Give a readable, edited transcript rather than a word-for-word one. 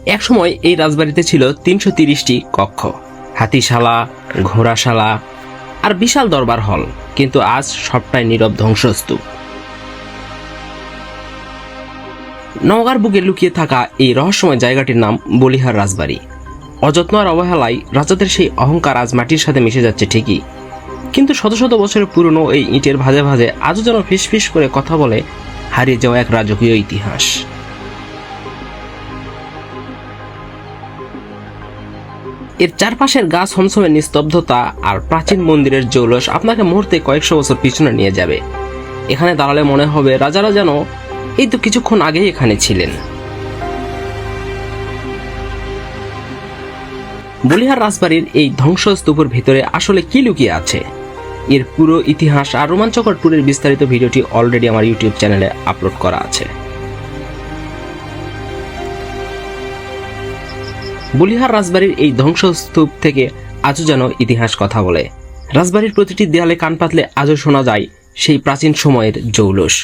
একসময় এই রাজবাড়িতে ছিল ৩৩০টি কক্ষ, হাতিশালা, ঘোড়াশালা আর বিশাল দরবার হল, কিন্তু আজ সবটাই নীরব ধ্বংসস্তূপ। নওগাঁর বুকে লুকিয়ে থাকা এই রহস্যময় জায়গাটির নাম বলিহার রাজবাড়ি। অযত্ন আর অবহেলায় রাজাদের সেই অহংকার আজ মাটির সাথে মিশে যাচ্ছে ঠিকই, কিন্তু শত শত বছরের পুরনো এই ইটের ভাজে ভাজে আজও যেন ফিসফিস করে কথা বলে হারিয়ে যাওয়া এক রাজকীয় ইতিহাস। এর চারপাশের গা ছমছমের নিস্তব্ধতা আর প্রাচীন মন্দিরের জৌলস আপনাকে মুহূর্তে কয়েকশো বছর পিছনে নিয়ে যাবে। এখানে দাঁড়ালে মনে হবে রাজারা যেন এই তো কিছুক্ষণ আগেই এখানে ছিলেন। বলিহার রাজবাড়ির এই ধ্বংসস্তূপের ভিতরে আসলে কি লুকিয়ে আছে, এর পুরো ইতিহাস আর রোমাঞ্চকর ট্যুরের বিস্তারিত ভিডিওটি অলরেডি আমার ইউটিউব চ্যানেলে আপলোড করা আছে। বলিহার রাজবাড়ির এই ধ্বংসস্তূপ থেকে আজও যেন ইতিহাস কথা বলে। রাজবাড়ির প্রতিটি দেয়ালে কান পাতলে আজও শোনা যায় সেই প্রাচীন সময়ের জৌলস।